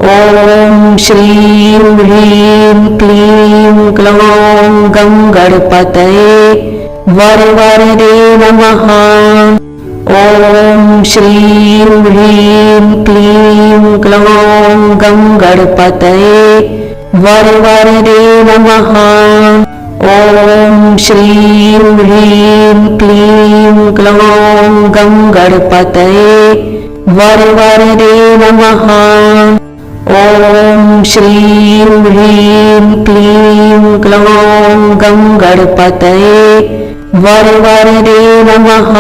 ॐ श्रीं ह्रीं क्लीं ग्लौं गङ्गणपतये वरवरदे नमः। ॐ श्रीं ह्रीं क्लीं ग्लौं गङ्गणपतये वरवरदे नमः। ॐ श्रीं ह्रीं क्लीं ग्लौं गङ्गणपतये वरवरदे नमः। ॐ श्रीं ह्रीं क्लीं ग्लौं गङ्गणपतये वरवरदे नमः।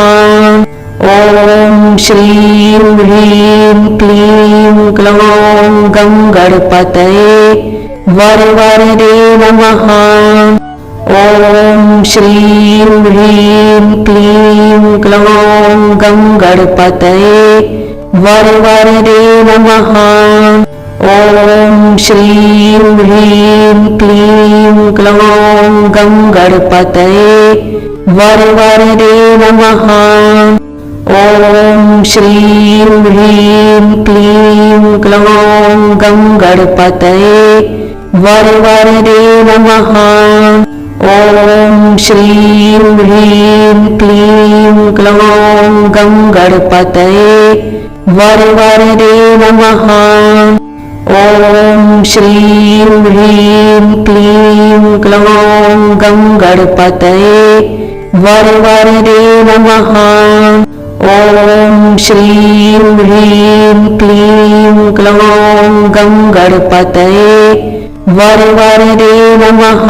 ॐ श्रीं ह्रीं क्लीं ग्लौं गङ्गणपतये वरवरदे नमः। ॐ श्रीं ह्रीं क्लीं ग्लौं गङ्गणपतये वरवरदे नमः। ॐ श्रीं ह्रीं क्लीं ग्लौं गङ्गणपतये वरवरदे नमः। ॐ श्रीं ह्रीं क्लीं ग्लौं गङ्गणपतये वरवरदे नमः। ॐ श्रीं ह्रीं क्लीं ग्लौं गङ्गणपतये वरवरदे नमः। ॐ श्रीं ह्रीं क्लीं ग्लौं गङ्गणपतये वरवरदे नमः। ॐ श्रीं ह्रीं क्लीं ग्लौं गङ्गणपतये वरवरदे नमः।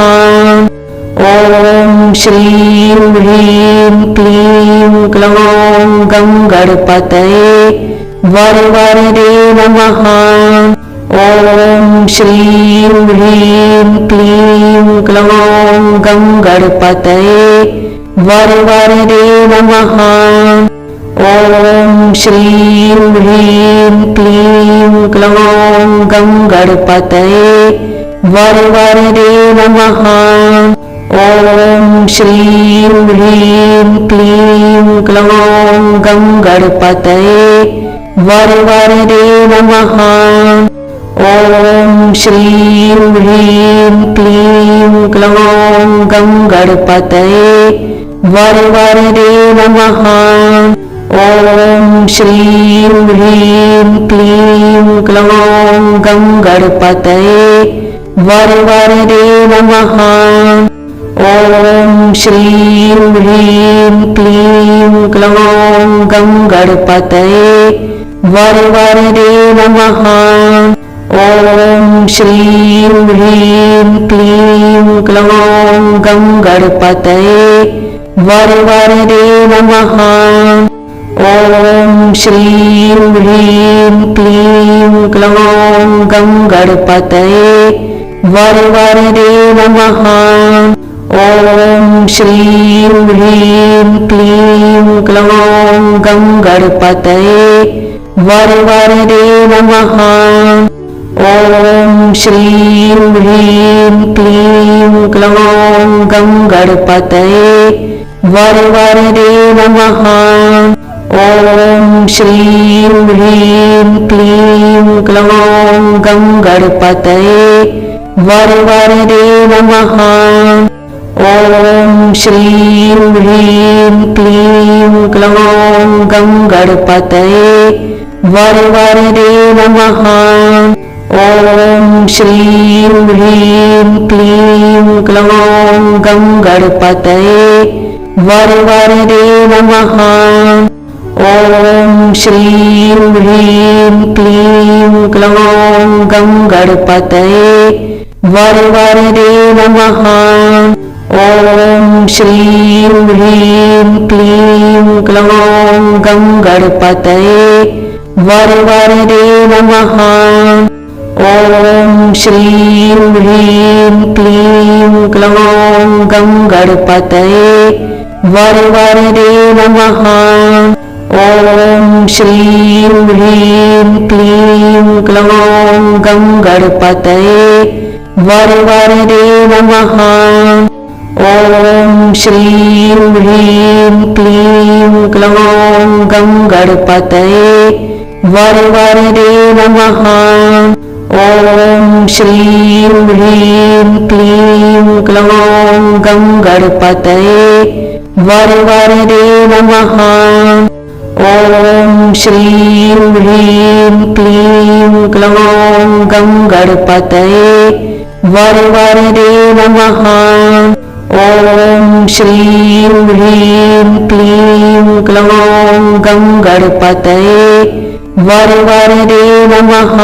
ॐ श्रीं ह्रीं क्लीं ग्लौं गङ्गणपतये वरवरदे नमः। ॐ श्रीं ह्रीं क्लीं ग्लौं गङ्गणपतये वरवरदे नमः। ॐ श्रीं ह्रीं क्लीं ग्लौं गङ्गणपतये वरवरदे नमः। ॐ श्रीं ह्रीं क्लीं ग्लौं गङ्गणपतये वरवरदे नमः। ॐ श्रीं ह्रीं क्लीं ग्लौं गङ्गणपतये वरवरदे नमः। ॐ श्रीं ह्रीं क्लीं ग्लौं गङ्गणपतये वरवरदे नमः। ॐ श्रीं ह्रीं क्लीं ग्लौं गङ्गणपतये वरवरदे नमः। ॐ श्रीं ह्रीं क्लीं ग्लौं गङ्गणपतये वरवरदे नमः। ॐ श्रीं ह्रीं क्लीं ग्लौं गङ्गणपतये वरवरदे नमः। ॐ श्रीं ह्रीं क्लीं ग्लौं गङ्गणपतये वरवरदे नमः। ॐ श्रीं ह्रीं क्लीं ग्लौं गङ्गणपतये वरवरदे नमः। ॐ श्रीं ह्रीं क्लीं ग्लौं गङ्गणपतये वरवरदे नमः। ॐ श्रीं ह्रीं क्लीं ग्लौं गङ्गणपतये वरवरदे नमः। ॐ श्रीं ह्रीं क्लीं ग्लौं गङ्गणपतये वरवरदे नमः। ॐ श्रीं ह्रीं क्लीं ग्लौं गङ्गणपतये वरवरदे नमः। ॐ श्रीं ह्रीं क्लीं ग्लौं गङ्गणपतये वरवरदे नमः। ॐ श्रीं ह्रीं क्लीं ग्लौं गङ्गणपतये वरवरदे नमः। ॐ श्रीं ह्रीं क्लीं ग्लौं गङ्गणपतये वरवरदे नमः। ॐ श्रीं ह्रीं क्लीं ग्लौं गङ्गणपतये वरवरदे नमः। श्रीं ह्रीं क्लीं क्लौं गङ्गणपतये वरवरदे नमः। ॐ श्रीं ह्रीं क्लीं क्लौं गङ्गणपतये वरवरदे नमः। ॐ श्रीं ह्रीं क्लीं क्लौं गङ्गणपतये वरवरदे नमः।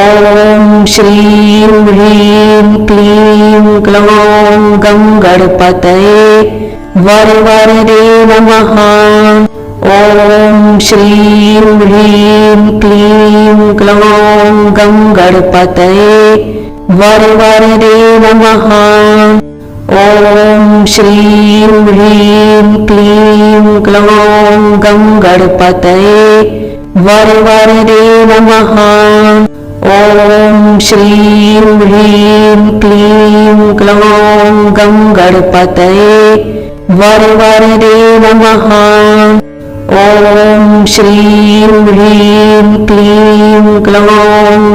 ॐ श्रीं ह्रीं क्लीं क्लौं गङ्गणपतये वरवरदे नमः। ॐ श्रीं ह्रीं क्लीं क्लौं गङ्गणपतये वरवरदे नमः। ॐ श्रीं ह्रीं क्लीं क्लौं गङ्गणपतये वरवरदे नमः। ॐ श्रीं ह्रीं क्लीं क्लौं गङ्गणपतये वरवरदे नमः। ॐ श्रीं ह्रीं क्लीं क्लौं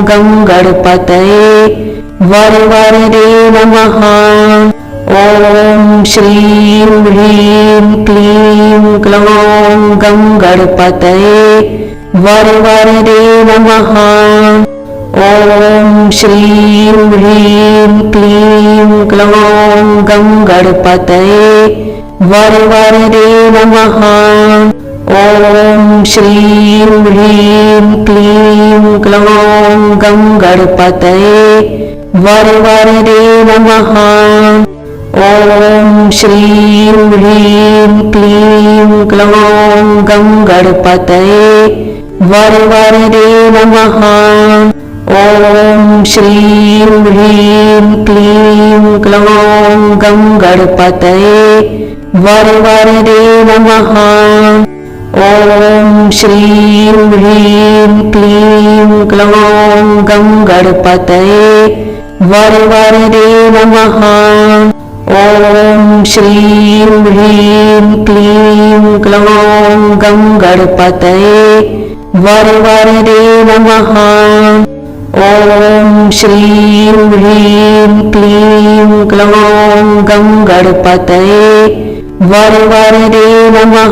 गङ्गणपतये वरवरदे नमः। ॐ श्रीं ह्रीं क्लीं क्लौं गङ्गणपतये वरवरदे नमः। ॐ श्रीं ह्रीं क्लीं क्लौं गङ्गणपतये वरवरदे नमः। ॐ श्रीं ह्रीं क्लीं क्लौं गङ्गणपतये वरवरदे नमः। ॐ श्रीं ह्रीं क्लीं क्लौं गङ्गणपतये वरवरदे नमः। ॐ श्रीं ह्रीं क्लीं क्लौं गङ्गणपतये वरवरदे नमः। ॐ श्रीं ह्रीं क्लीं क्लौं गङ्गणपतये वरवरदे नमः। ॐ श्रीं ह्रीं क्लीं क्लौं गङ्गणपतये वरवरदे नमः। ॐ श्रीं ह्रीं क्लीं क्लौं गङ्गणपतये वरवरदे नमः।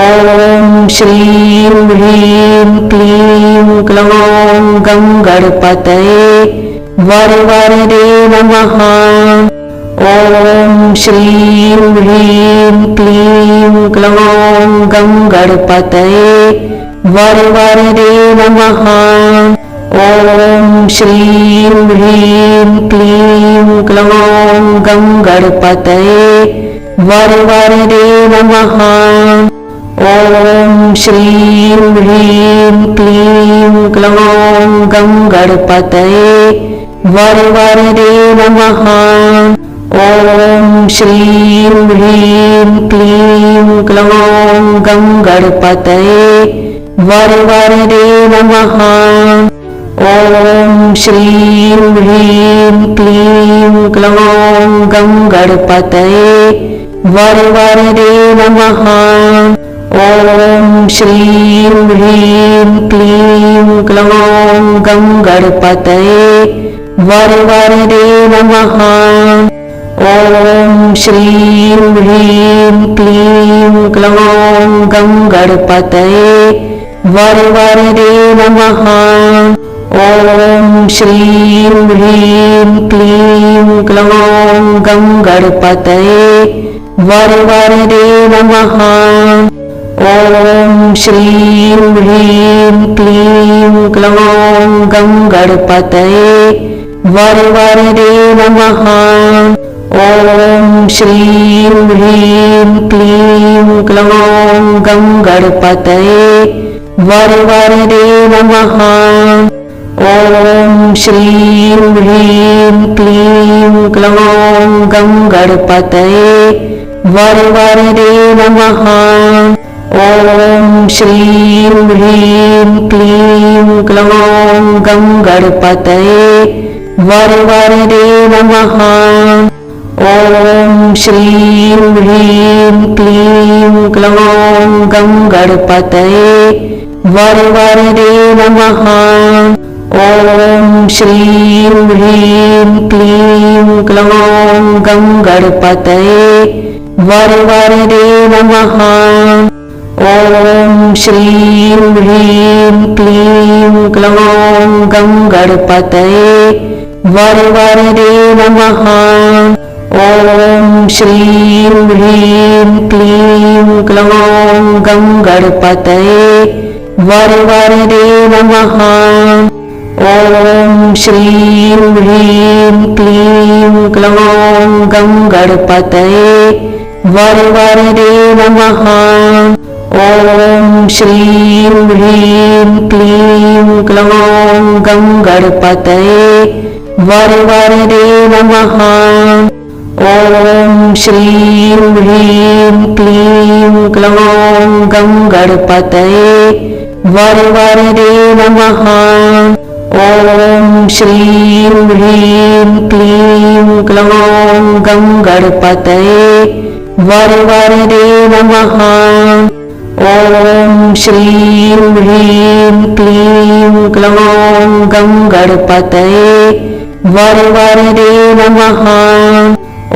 ॐ श्रीं ह्रीं क्लीं क्लौं गङ्गणपतये वरवरदे नमः। ॐ श्रीं ह्रीं क्लीं क्लौं गङ्गणपतये वरवरदे नमः। ॐ श्रीं ह्रीं क्लीं क्लौं गङ्गणपतये वरवरदे नमः। ॐ श्रीं ह्रीं क्लीं क्लौं गङ्गणपतये वरवरदे नमः। ॐ श्रीं ह्रीं क्लीं क्लौं गङ्गणपतये वरवरदे नमः। ॐ श्रीं ह्रीं क्लीं क्लौं गङ्गणपतये वरवरदे नमः। ॐ श्रीं ह्रीं क्लीं क्लौं गङ्गणपतये वरवरदे नमः। ॐ श्रीं ह्रीं क्लीं क्लौं गङ्गणपतये वरवरदे नमः। ॐ श्रीं ह्रीं क्लीं क्लौं गङ्गणपतये वरवरदे नमः। ॐ श्रीं ह्रीं क्लीं क्लौं गङ्गणपतये वरवरदे नमः। ॐ श्रीं ह्रीं क्लीं क्लौं गङ्गणपतये वरवरदे नमः। ॐ श्रीं ह्रीं क्लीं क्लौं गङ्गणपतये वरवरदे नमः। ॐ श्रीं ह्रीं क्लीं क्लौं गङ्गणपतये वरवरदे नमः। ॐ श्रीं ह्रीं क्लीं क्लौं गङ्गणपतये वरवरदे नमः। ॐ श्रीं ह्रीं क्लीं क्लौं गङ्गणपतये वरवरदे नमः। ॐ श्रीं ह्रीं क्लीं क्लौं गङ्गणपतये वरवरदे नमः। ॐ श्रीं ह्रीं क्लीं क्लौं गङ्गणपतये वरवरदे नमः। ॐ श्रीं ह्रीं क्लीं क्लौं गङ्गणपतये वरवरदे नमः। ॐ श्रीं ह्रीं क्लीं क्लौं गङ्गणपतये वरवरदे नमः। ॐ श्रीं ह्रीं क्लीं क्लौं गङ्गणपतये वरवरदे नमः। ॐ श्रीं ह्रीं क्लीं क्लौं गङ्गणपतये वरवरदे नमः। ॐ श्रीं ह्रीं क्लीं क्लौं गङ्गणपतये वरवरदे नमः।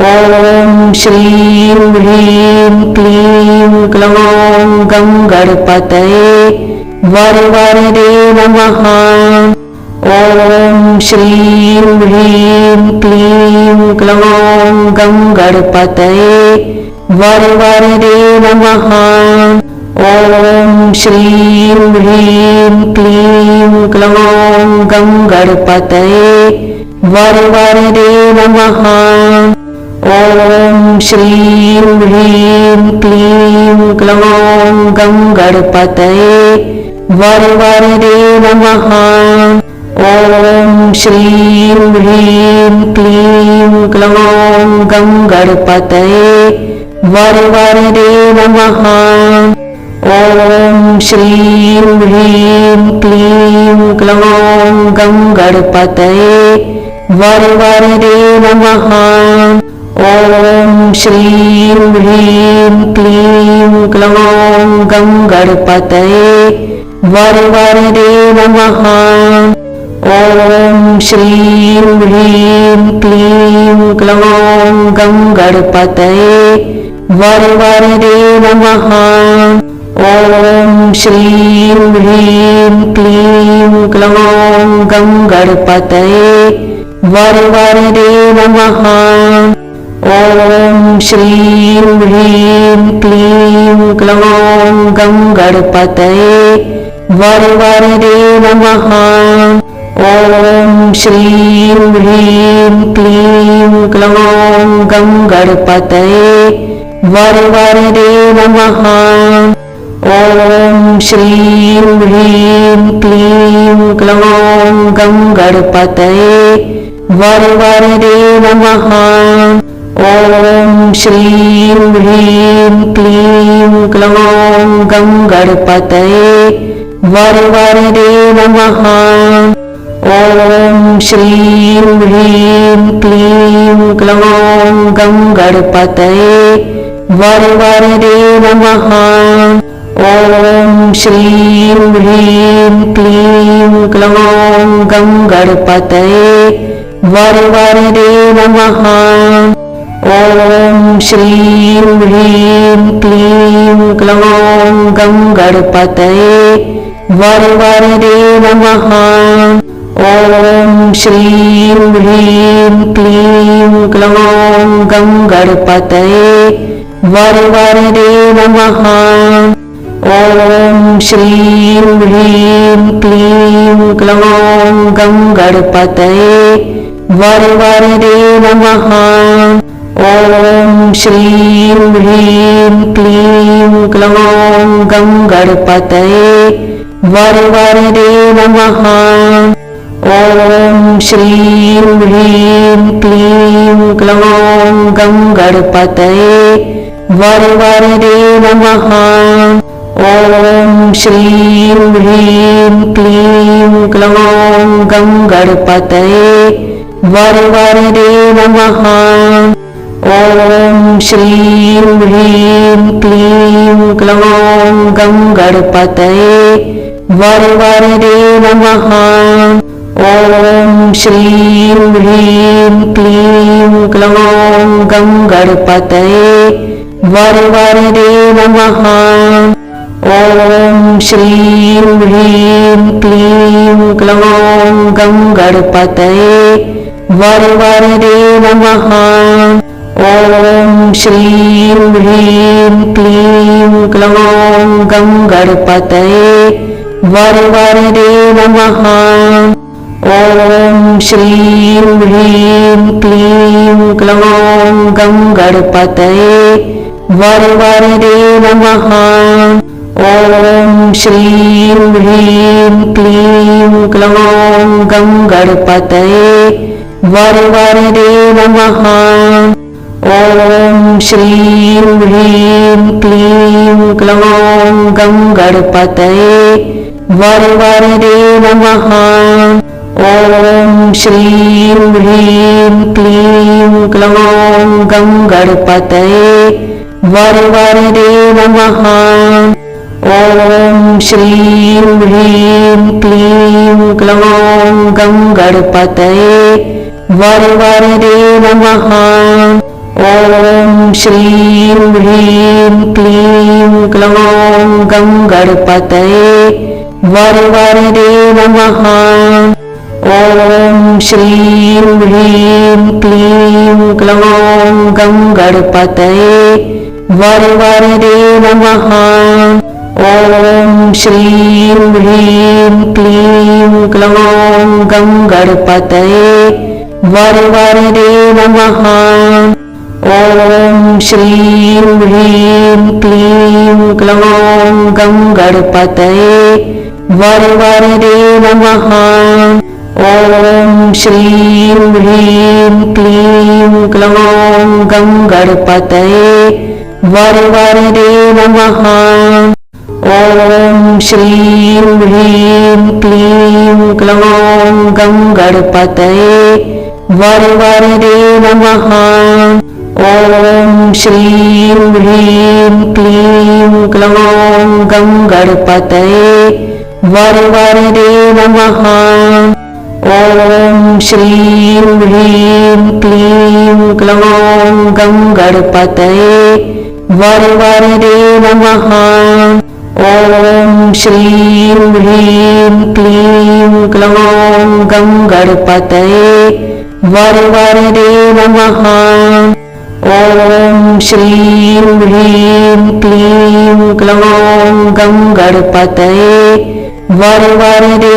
ॐ श्रीं ह्रीं क्लीं क्लौं गङ्गणपतये वरवरदे नमः। ॐ श्रीं ह्रीं क्लीं क्लौं गङ्गणपतये वरवरदे नमः। ॐ श्रीं ह्रीं क्लीं क्लौं गङ्गणपतये वरवरदे नमः। ॐ श्रीं ह्रीं क्लीं क्लौं गङ्गणपतये वरवरदे नमः। ॐ श्रीं ह्रीं क्लीं क्लौं गङ्गणपतये वरवरदे नमः। ॐ श्रीं ह्रीं क्लीं क्लौं गङ्गणपतये वरवरदे नमः। ॐ श्रीं ह्रीं क्लीं क्लौं गङ्गणपतये वरवरदे नमः। ॐ श्रीं ह्रीं क्लीं क्लौं गङ्गणपतये वरवरदे नमः। ॐ श्रीं ह्रीं क्लीं क्लौं गङ्गणपतये वरवरदे नमः। ॐ श्रीं ह्रीं क्लीं क्लौं गङ्गणपतये वरवरदे नमः। ॐ श्रीं ह्रीं क्लीं क्लौं गङ्गणपतये वरवरदे नमः। ॐ श्रीं ह्रीं क्लीं क्लौं गङ्गणपतये वरवरदे नमः। ॐ श्रीं ह्रीं क्लीं क्लौं गङ्गणपतये वरवरदे नमः। ॐ श्रीं ह्रीं क्लीं क्लौं गङ्गणपतये वरवरदे नमः। ॐ श्रीं ह्रीं क्लीं क्लौं गङ्गणपतये वरवरदे नमः। ॐ श्रीं ह्रीं क्लीं क्लौं गङ्गणपतये वरवरदे नमः। ॐ श्रीं ह्रीं क्लीं क्लौं गङ्गणपतये वरवरदे नमः। ॐ श्रीं ह्रीं क्लीं क्लौं गङ्गणपतये वरवरदे नमः। ॐ श्रीं ह्रीं क्लीं क्लौं गङ्गणपतये वरवरदे नमः। ॐ श्रीं ह्रीं क्लीं क्लौं गङ्गणपतये वरवरदे नमः। ॐ श्रीं ह्रीं क्लीं क्लौं गङ्गणपतये वरवरदे नमः। ॐ श्रीं ह्रीं क्लीं क्लौं गङ्गणपतये वरवरदे नमः। ॐ श्रीं ह्रीं क्लीं क्लौं गणपतये वरवरदे नमः। ॐ श्रीं ह्रीं क्लीं क्लौं गणपतये वरवरदे नमः। ॐ श्रीं ह्रीं क्लीं क्लौं गणपतये वरवरदे नमः। ॐ श्रीं ह्रीं क्लीं क्लौं गणपतये वरवरदे नमः। ॐ श्रीं ह्रीं क्लीं क्लौं गणपतये वरवरदे नमः। ॐ श्रीं ह्रीं क्लीं क्लौं गणपतये वरवरदे नमः। ॐ श्रीं ह्रीं क्लीं क्लौं गणपतये वरवरदे नमः। ॐ श्रीं ह्रीं क्लीं क्लौं गणपतये वरवरदे नमः। ॐ श्रीं ह्रीं क्लीं क्लौं गणपतये वरवरदे नमः। ॐ श्रीं ह्रीं क्लीं क्लौं गणपतये वरवरदे नमः। ॐ श्रीं ह्रीं क्लीं क्लौं गणपतये वरवरदे नमः। ॐ श्रीं ह्रीं क्लीं क्लौं गणपतये वरवरदे नमः। ॐ श्रीं ह्रीं क्लीं क्लौं गणपतये वरवरदे नमः। ॐ श्रीं ह्रीं क्लीं क्लौं गणपतये वरवरदे नमः। ॐ श्रीं ह्रीं क्लीं क्लौं गणपतये वरवरदे नमः। ॐ श्रीं ह्रीं क्लीं क्लौं गणपतये वरवरदे नमः। ॐ श्रीं ह्रीं क्लीं क्लौं गणपतये वरवरदे नमः। ॐ श्रीं ह्रीं क्लीं क्लौं गणपतये वरवरदे